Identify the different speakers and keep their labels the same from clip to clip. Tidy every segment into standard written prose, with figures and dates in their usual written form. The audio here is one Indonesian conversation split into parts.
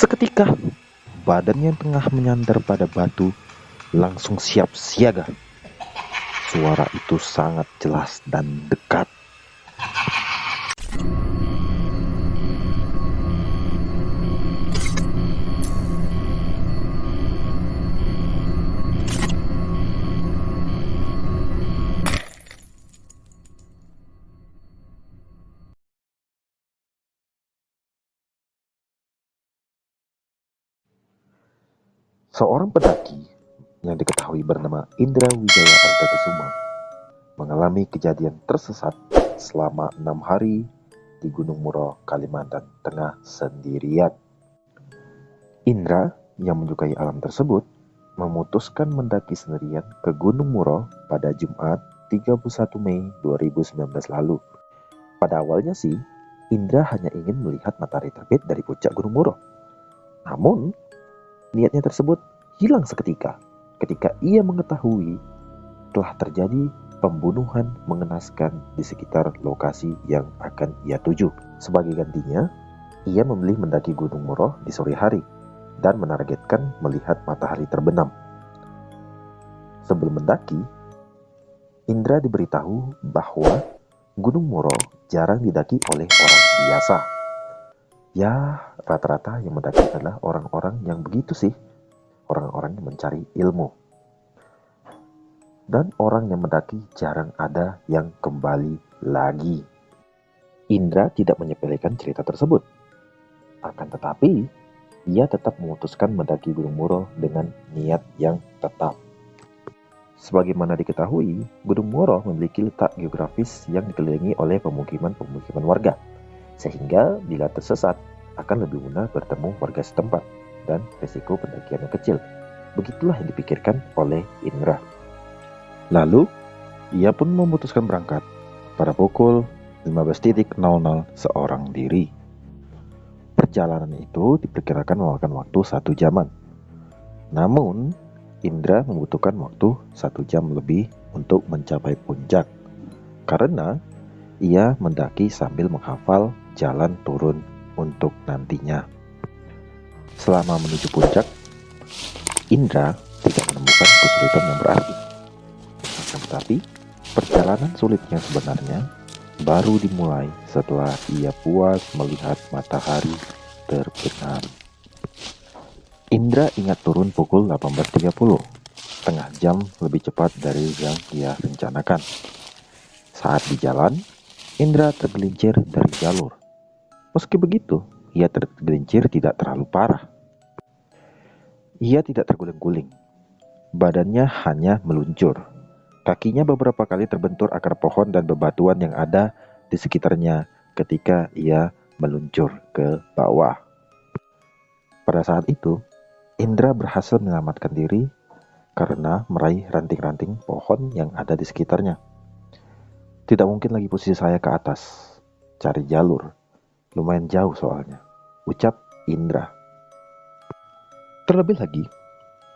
Speaker 1: Seketika, badannya yang tengah menyandar pada batu langsung siap siaga. Suara itu sangat jelas dan dekat. Seorang pendaki yang diketahui bernama Indra Wijaya Artakusuma mengalami kejadian tersesat selama 6 hari di Gunung Muro, Kalimantan Tengah sendirian. Indra yang menyukai alam tersebut memutuskan mendaki sendirian ke Gunung Muro pada Jumat 31 Mei 2019 lalu. Pada awalnya sih, Indra hanya ingin melihat matahari terbit dari puncak Gunung Muro. Namun, niatnya tersebut hilang seketika ketika ia mengetahui telah terjadi pembunuhan mengenaskan di sekitar lokasi yang akan ia tuju. Sebagai gantinya, ia memilih mendaki Gunung Muro di sore hari dan menargetkan melihat matahari terbenam. Sebelum mendaki, Indra diberitahu bahwa Gunung Muro jarang didaki oleh orang biasa. Ya, rata-rata yang mendaki adalah orang-orang yang begitu sih, orang-orang yang mencari ilmu. Dan orang yang mendaki jarang ada yang kembali lagi. Indra tidak menyepelekan cerita tersebut. Akan tetapi, ia tetap memutuskan mendaki Gunung Muro dengan niat yang tetap. Sebagaimana diketahui, Gunung Muro memiliki letak geografis yang dikelilingi oleh pemukiman-pemukiman warga, sehingga bila tersesat akan lebih mudah bertemu warga setempat dan risiko pendakian yang kecil. Begitulah yang dipikirkan oleh Indra. Lalu, ia pun memutuskan berangkat pada pukul 15.00 seorang diri. Perjalanan itu diperkirakan memakan waktu 1 jaman. Namun, Indra membutuhkan waktu 1 jam lebih untuk mencapai puncak karena ia mendaki sambil menghafal jalan turun untuk nantinya. Selama menuju puncak, Indra tidak menemukan kesulitan yang berarti. Akan tetapi, perjalanan sulitnya sebenarnya baru dimulai setelah ia puas melihat matahari terbenam. Indra ingat turun pukul 18.30, setengah jam lebih cepat dari yang ia rencanakan. Saat di jalan, Indra tergelincir dari jalur. Meski begitu, ia tergelincir tidak terlalu parah. Ia tidak terguling-guling. Badannya hanya meluncur. Kakinya beberapa kali terbentur akar pohon dan bebatuan yang ada di sekitarnya ketika ia meluncur ke bawah. Pada saat itu, Indra berhasil menyelamatkan diri karena meraih ranting-ranting pohon yang ada di sekitarnya. Tidak mungkin lagi posisi saya ke atas, cari jalur. Lumayan jauh soalnya, ucap Indra. Terlebih lagi,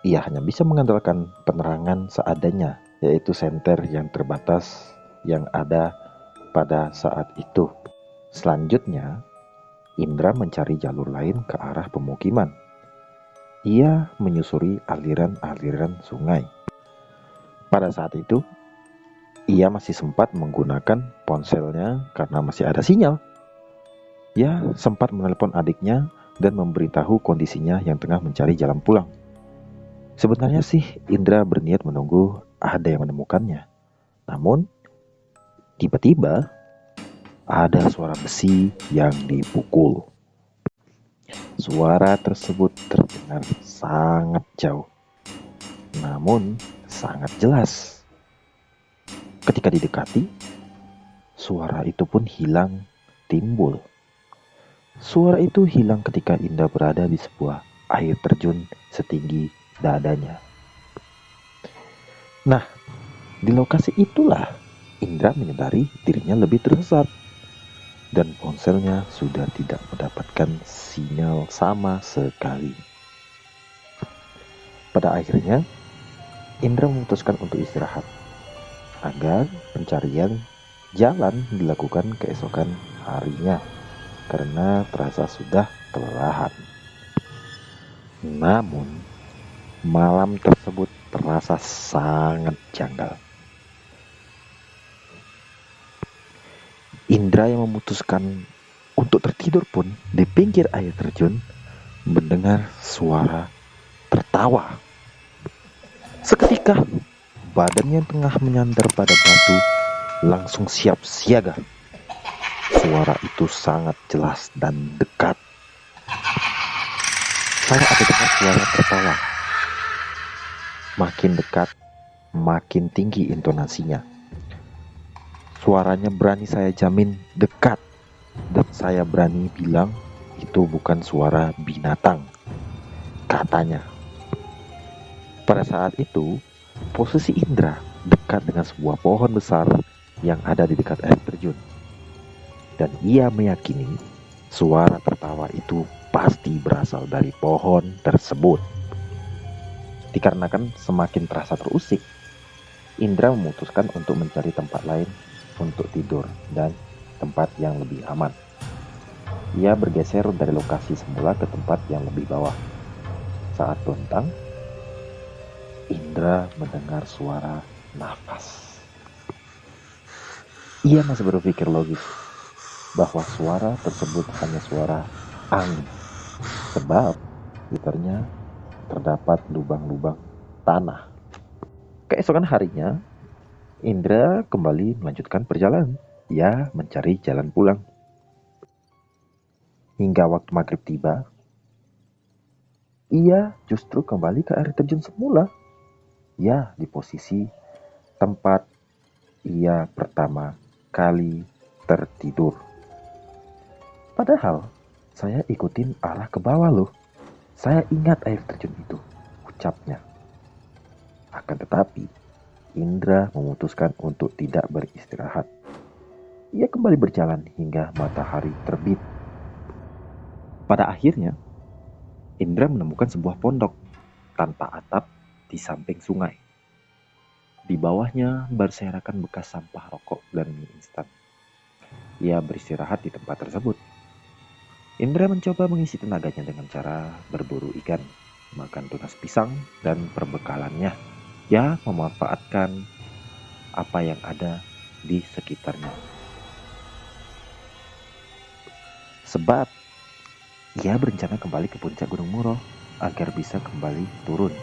Speaker 1: ia hanya bisa mengandalkan penerangan seadanya, yaitu senter yang terbatas yang ada pada saat itu. Selanjutnya, Indra mencari jalur lain ke arah pemukiman. Ia menyusuri aliran-aliran sungai. Pada saat itu, ia masih sempat menggunakan ponselnya karena masih ada sinyal. Ia sempat menelpon adiknya dan memberitahu kondisinya yang tengah mencari jalan pulang. Sebenarnya sih Indra berniat menunggu ada yang menemukannya. Namun, tiba-tiba ada suara besi yang dipukul. Suara tersebut terdengar sangat jauh, namun sangat jelas. Ketika didekati, suara itu pun hilang timbul. Suara itu hilang ketika Indra berada di sebuah air terjun setinggi dadanya. Nah, di lokasi itulah Indra menyadari dirinya lebih tersesat dan ponselnya sudah tidak mendapatkan sinyal sama sekali. Pada akhirnya, Indra memutuskan untuk istirahat agar pencarian jalan dilakukan keesokan harinya karena terasa sudah kelelahan. Namun, malam tersebut terasa sangat janggal. Indra yang memutuskan untuk tertidur pun di pinggir air terjun mendengar suara tertawa. Seketika, badannya yang tengah menyandar pada batu langsung siap siaga. Suara itu sangat jelas dan dekat. Saya ada dengar suara tertawa. Makin dekat, makin tinggi intonasinya. Suaranya berani saya jamin dekat. Dan saya berani bilang itu bukan suara binatang, katanya. Pada saat itu, posisi Indra dekat dengan sebuah pohon besar yang ada di dekat air terjun. Dan ia meyakini suara tertawa itu pasti berasal dari pohon tersebut. Dikarenakan semakin terasa terusik, Indra memutuskan untuk mencari tempat lain untuk tidur dan tempat yang lebih aman. Ia bergeser dari lokasi semula ke tempat yang lebih bawah. Saat bentang, Indra mendengar suara nafas. Ia masih berpikir logis bahwa suara tersebut hanya suara angin, sebab sekitarnya terdapat lubang-lubang tanah. Keesokan harinya, Indra kembali melanjutkan perjalanan. Ia mencari jalan pulang. Hingga waktu maghrib tiba, ia justru kembali ke air terjun semula. Ya, di posisi tempat ia pertama kali tertidur. Padahal, saya ikutin arah ke bawah loh. Saya ingat air terjun itu, ucapnya. Akan tetapi, Indra memutuskan untuk tidak beristirahat. Ia kembali berjalan hingga matahari terbit. Pada akhirnya, Indra menemukan sebuah pondok tanpa atap di samping sungai. Di bawahnya berserakan bekas sampah rokok dan mie instan. Ia beristirahat di tempat tersebut. Indra mencoba mengisi tenaganya dengan cara berburu ikan, makan tunas pisang, dan perbekalannya. Ya, memanfaatkan apa yang ada di sekitarnya. Sebab ia berencana kembali ke puncak Gunung Moro agar bisa kembali turun.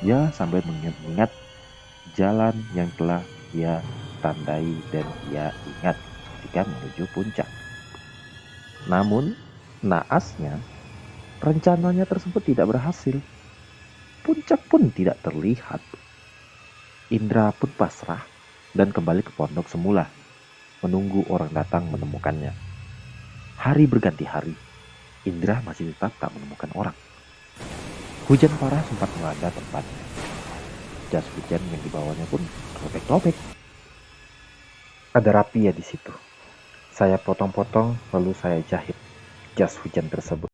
Speaker 1: Ia sambil mengingat jalan yang telah ia tandai dan ia ingat ketika menuju puncak. Namun, naasnya, rencananya tersebut tidak berhasil. Puncak pun tidak terlihat. Indra pun pasrah dan kembali ke pondok semula, menunggu orang datang menemukannya. Hari berganti hari, Indra masih tetap tak menemukan orang. Hujan parah sempat melanda tempatnya. Jas hujan yang dibawanya pun robek-robek. Ada rapia di situ. Saya potong-potong lalu saya jahit jas hujan tersebut.